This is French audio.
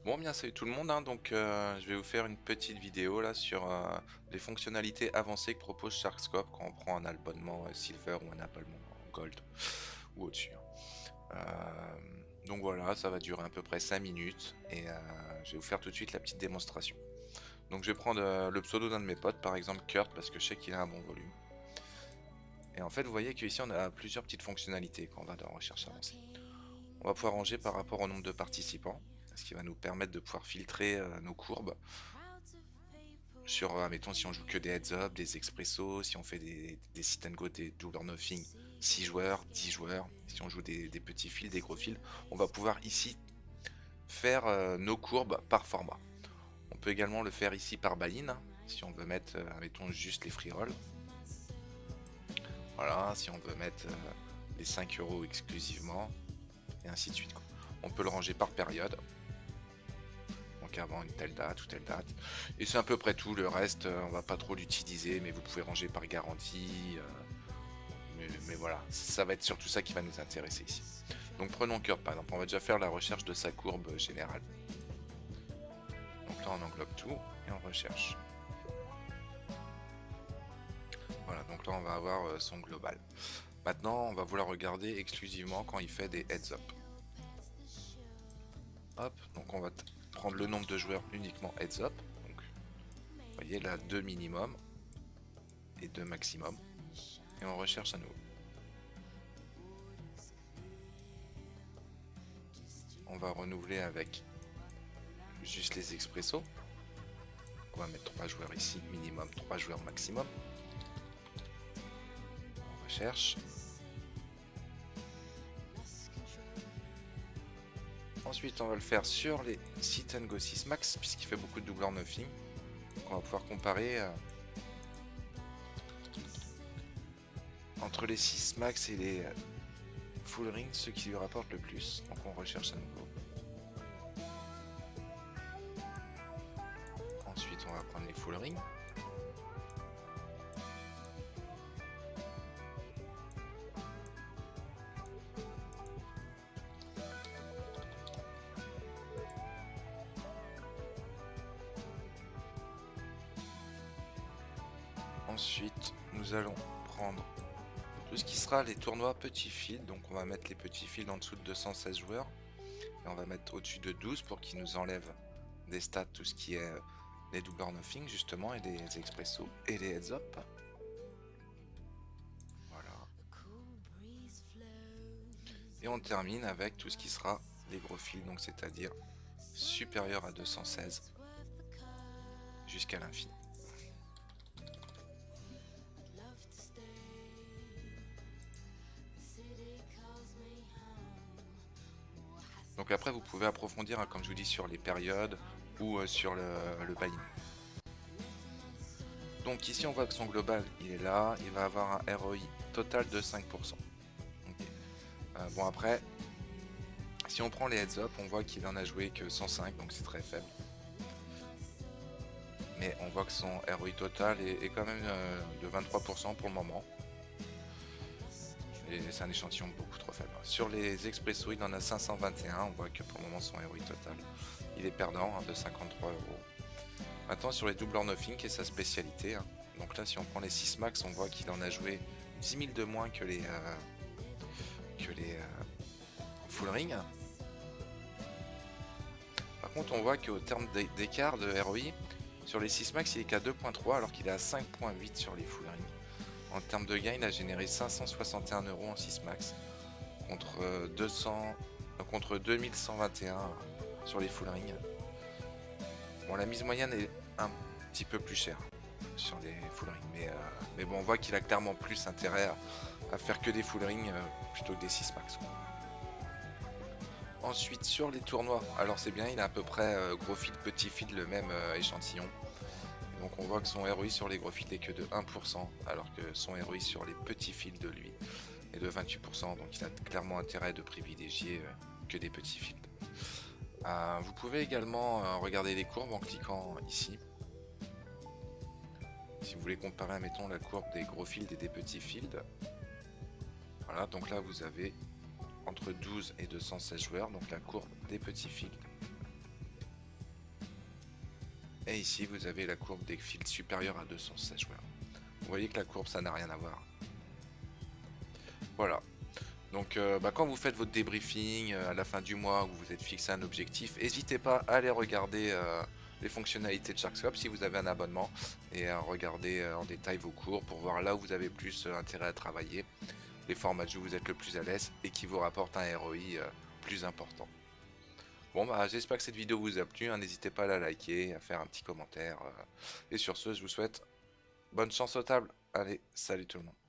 Bon, bien salut tout le monde, hein. Donc je vais vous faire une petite vidéo là sur les fonctionnalités avancées que propose Sharkscope quand on prend un abonnement Silver ou un abonnement Gold ou au-dessus, hein. Donc voilà, ça va durer à peu près 5 minutes et je vais vous faire tout de suite la petite démonstration. Donc je vais prendre le pseudo d'un de mes potes, par exemple Kurt, parce que je sais qu'il a un bon volume. Et en fait, vous voyez qu'ici on a plusieurs petites fonctionnalités quand on va dans recherche avancée. On va pouvoir ranger par rapport au nombre de participants, ce qui va nous permettre de pouvoir filtrer nos courbes sur, mettons, si on joue que des heads-up, des expressos, si on fait des sit and go, des double or nothing, 6 joueurs, 10 joueurs, si on joue des petits fils, des gros fils, on va pouvoir ici faire nos courbes par format. On peut également le faire ici par buy-in, hein, si on veut mettre, mettons, juste les free rolls. Voilà, si on veut mettre les 5 euros exclusivement, et ainsi de suite, quoi. On peut le ranger par période. Donc avant une telle date ou telle date. Et c'est à peu près tout. Le reste, on va pas trop l'utiliser, mais vous pouvez ranger par garantie. Mais voilà, ça va être surtout ça qui va nous intéresser ici. Donc prenons Kurt par exemple. On va déjà faire la recherche de sa courbe générale. Donc là, on englobe tout et on recherche. Voilà, donc là, on va avoir son global. Maintenant, on va vouloir regarder exclusivement quand il fait des heads up. Hop, donc on va prendre le nombre de joueurs uniquement heads up. Donc, vous voyez là, 2 minimum et 2 maximum. Et on recherche à nouveau. On va renouveler avec juste les expressos. On va mettre 3 joueurs ici, minimum 3 joueurs maximum. On recherche. Ensuite, on va le faire sur les sit and go 6 max, puisqu'il fait beaucoup de double or nothing. Donc on va pouvoir comparer entre les 6 max et les full ring, ceux qui lui rapportent le plus. Donc on recherche à nouveau. Ensuite, on va prendre les full ring. Ensuite, nous allons prendre tout ce qui sera les tournois petits fils. Donc on va mettre les petits fils en dessous de 216 joueurs. Et on va mettre au-dessus de 12 pour qu'il nous enlève des stats tout ce qui est les double or nothing justement, et les expressos et les heads up. Voilà. Et on termine avec tout ce qui sera les gros fils, donc c'est-à-dire supérieur à 216 jusqu'à l'infini. Donc après vous pouvez approfondir, hein, comme je vous dis, sur les périodes ou sur le buy-in. Donc ici on voit que son global il est là, il va avoir un ROI total de 5%. Okay. Bon après, si on prend les heads up, on voit qu'il en a joué que 105, donc c'est très faible. Mais on voit que son ROI total est quand même de 23% pour le moment. Et c'est un échantillon beaucoup trop faible. Sur les expressos, il en a 521. On voit que pour le moment, son ROI total, il est perdant, hein, de 53 euros. Maintenant, sur les double or nothing, qui est sa spécialité, hein. Donc là, si on prend les 6 max, on voit qu'il en a joué 10 000 de moins que les full ring. Par contre, on voit qu'au terme d'écart de ROI, sur les 6 max, il est qu'à 2.3 alors qu'il est à 5.8 sur les full ring. En termes de gain, il a généré 561 euros en 6 max contre 2121 sur les full ring. Bon, la mise moyenne est un petit peu plus chère sur les full ring, mais bon, on voit qu'il a clairement plus intérêt à faire que des full ring plutôt que des 6 max. Ensuite, sur les tournois, alors c'est bien, il a à peu près gros fil, petit fil, le même échantillon. Donc on voit que son ROI sur les gros fils est que de 1%, alors que son ROI sur les petits fils de lui est de 28%, donc il a clairement intérêt de privilégier que des petits fils. Vous pouvez également regarder les courbes en cliquant ici. Si vous voulez comparer, mettons, la courbe des gros fields et des petits fields. Voilà, donc là vous avez entre 12 et 216 joueurs, donc la courbe des petits fields. Et ici, vous avez la courbe des fields supérieurs à 216 joueurs. Vous voyez que la courbe, ça n'a rien à voir. Voilà. Donc quand vous faites votre débriefing à la fin du mois, où vous êtes fixé un objectif, n'hésitez pas à aller regarder les fonctionnalités de Sharkscope si vous avez un abonnement, et à regarder en détail vos cours pour voir là où vous avez plus intérêt à travailler, les formats de jeu où vous êtes le plus à l'aise et qui vous rapportent un ROI plus important. Bon bah j'espère que cette vidéo vous a plu, hein. N'hésitez pas à la liker, à faire un petit commentaire. Et sur ce, je vous souhaite bonne chance aux tables. Allez, salut tout le monde.